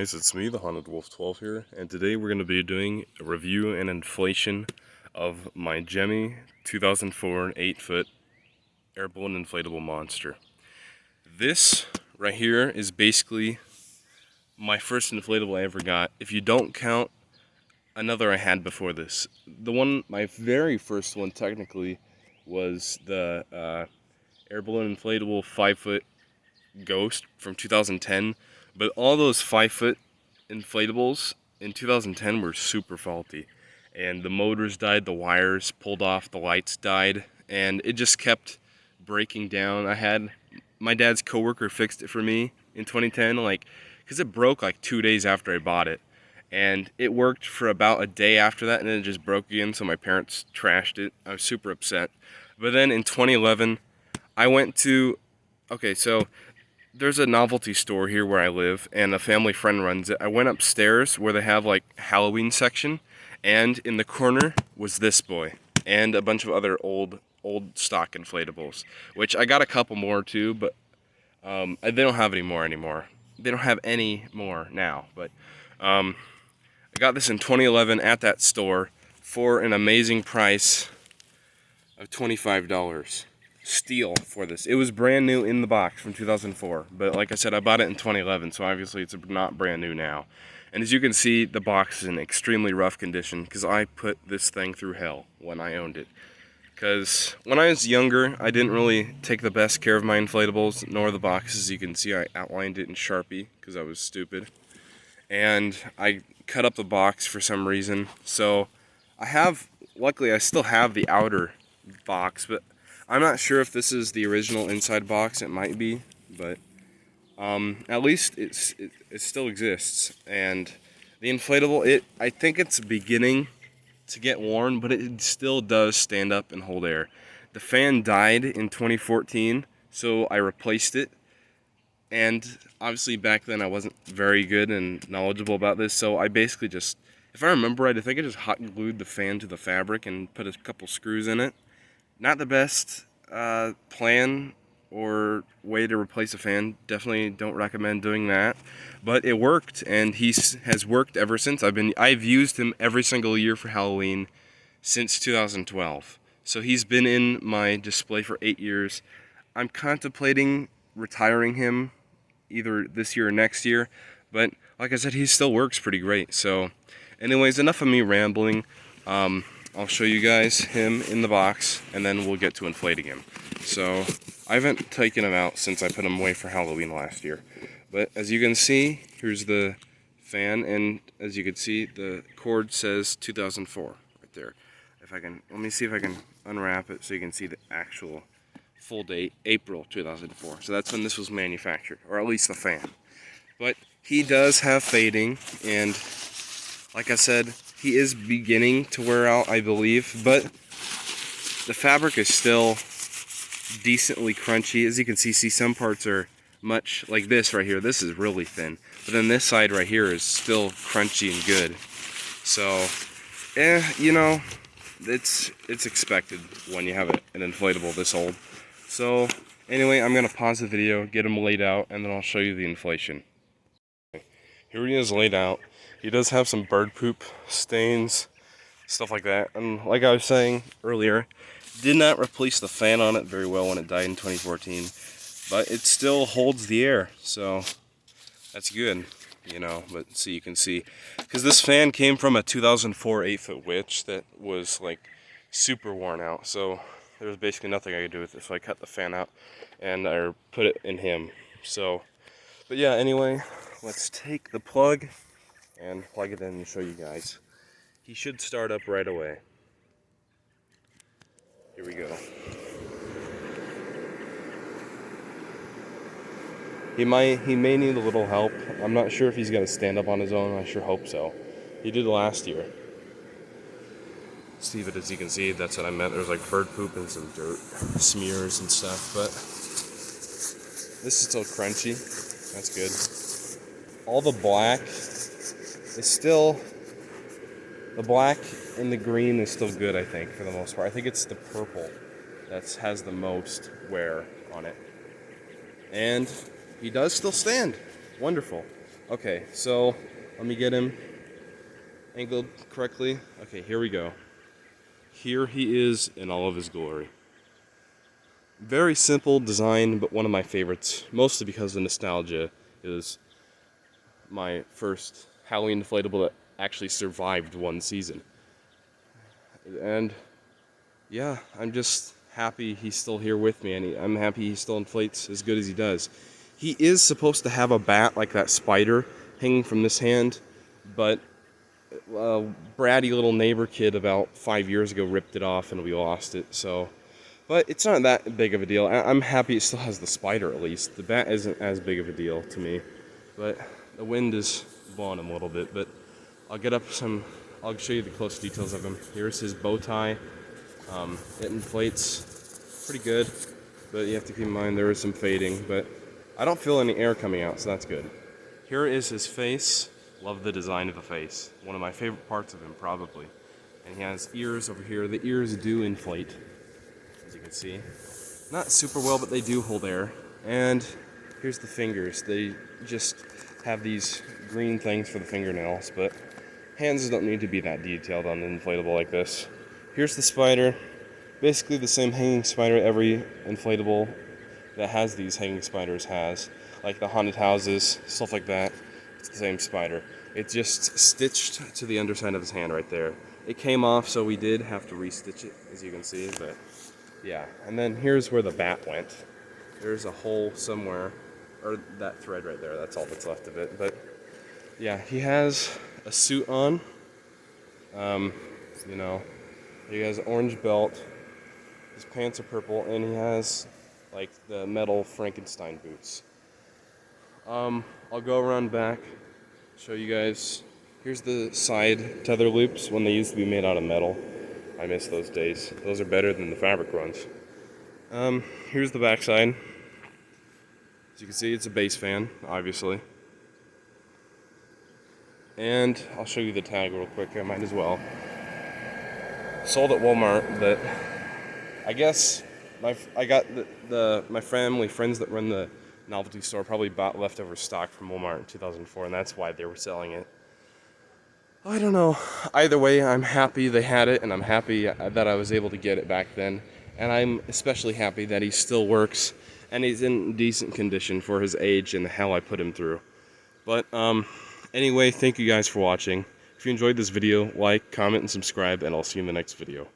guys, it's me, the Haunted Wolf 12 here, and today we're going to be doing a review and inflation of my Gemmy 2004 8-foot Airblown inflatable monster. This right here is basically my first inflatable I ever got, if you don't count another I had before this. My very first one technically was the Airblown inflatable 5-foot Ghost from 2010, but all those 5-foot inflatables in 2010 were super faulty, and the motors died, the wires pulled off, the lights died, and it just kept breaking down. I had my dad's coworker fixed it for me in 2010, because it broke like 2 days after I bought it, and it worked for about a day after that, and then it just broke again, so my parents trashed it. I was super upset. But then in 2011 I went to there's a novelty store here where I live, and a family friend runs it. I went upstairs where they have like Halloween section, and in the corner was this boy and a bunch of other old stock inflatables, which I got a couple more too, but they don't have any more anymore. They don't have any more now, but I got this in 2011 at that store for an amazing price of $25. Steal for this. It was brand new in the box from 2004, but like I said, I bought it in 2011, so obviously it's not brand new now. And as you can see, the box is in extremely rough condition because I put this thing through hell when I owned it. Because when I was younger, I didn't really take the best care of my inflatables, nor the boxes. You can see I outlined it in Sharpie because I was stupid. And I cut up the box for some reason. So luckily I still have the outer box, but I'm not sure if this is the original inside box. It might be, but at least it still exists. And the inflatable, I think it's beginning to get worn, but it still does stand up and hold air. The fan died in 2014, so I replaced it. And obviously back then I wasn't very good and knowledgeable about this, so I basically just, if I remember right, I think I just hot glued the fan to the fabric and put a couple screws in it. Not the best plan or way to replace a fan. Definitely don't recommend doing that. But it worked, and he has worked ever since. I've used him every single year for Halloween since 2012. So he's been in my display for 8 years. I'm contemplating retiring him either this year or next year. But like I said, he still works pretty great. So anyways, enough of me rambling. I'll show you guys him in the box, and then we'll get to inflating him. So I haven't taken him out since I put him away for Halloween last year. But as you can see, here's the fan, and as you can see, the cord says 2004 right there. Let me see if I can unwrap it so you can see the actual full date, April 2004. So that's when this was manufactured, or at least the fan. But he does have fading, and like I said, he is beginning to wear out, I believe, but the fabric is still decently crunchy. As you can see some parts are much like this right here. This is really thin, but then this side right here is still crunchy and good. So, it's expected when you have an inflatable this old. So, anyway, I'm gonna pause the video, get him laid out, and then I'll show you the inflation. Here he is laid out. He does have some bird poop stains, stuff like that. And like I was saying earlier, did not replace the fan on it very well when it died in 2014. But it still holds the air, so that's good, But so you can see, because this fan came from a 2004 8-foot Witch that was like super worn out. So there was basically nothing I could do with it. So I cut the fan out and I put it in him. So, but yeah, anyway, let's take the plug and plug it in and show you guys. He should start up right away. Here we go. He may need a little help. I'm not sure if he's gonna stand up on his own. I sure hope so. He did last year. See, but as you can see, that's what I meant. There's like bird poop and some dirt smears and stuff, but this is still crunchy. That's good. All the black is still, the black and the green is still good, I think, for the most part. I think it's the purple that has the most wear on it. And he does still stand. Wonderful. Okay, so let me get him angled correctly. Okay, here we go. Here he is in all of his glory. Very simple design, but one of my favorites, mostly because the nostalgia. Is my first Halloween inflatable that actually survived one season. And yeah, I'm just happy he's still here with me, and I'm happy he still inflates as good as he does. He is supposed to have a bat like that spider hanging from this hand, but a bratty little neighbor kid about 5 years ago ripped it off and we lost it, so. But it's not that big of a deal. I'm happy it still has the spider at least. The bat isn't as big of a deal to me, but the wind is blowing him a little bit. But I'll get up some, I'll show you the close details of him. Here's his bow tie. It inflates pretty good, but you have to keep in mind there is some fading, but I don't feel any air coming out, so that's good. Here is his face. Love the design of the face. One of my favorite parts of him, probably. And he has ears over here. The ears do inflate, as you can see. Not super well, but they do hold air. And here's the fingers. They just have these green things for the fingernails, but hands don't need to be that detailed on an inflatable like this. Here's the spider. Basically the same hanging spider every inflatable that has these hanging spiders has. Like the haunted houses, stuff like that. It's the same spider. It's just stitched to the underside of his hand right there. It came off, so we did have to restitch it, as you can see, but yeah. And then here's where the bat went. There's a hole somewhere, or that thread right there, that's all that's left of it. But yeah, he has a suit on. You know, he has an orange belt. His pants are purple, and he has like the metal Frankenstein boots. I'll go around back, show you guys. Here's the side tether loops when they used to be made out of metal. I miss those days. Those are better than the fabric ones. Here's the back side. As you can see, it's a base fan, obviously. And I'll show you the tag real quick, I might as well. Sold at Walmart, but I guess my family friends that run the novelty store probably bought leftover stock from Walmart in 2004, and that's why they were selling it. I don't know. Either way, I'm happy they had it, and I'm happy that I was able to get it back then. And I'm especially happy that he still works, and he's in decent condition for his age and the hell I put him through. But anyway, thank you guys for watching. If you enjoyed this video, like, comment, and subscribe, and I'll see you in the next video.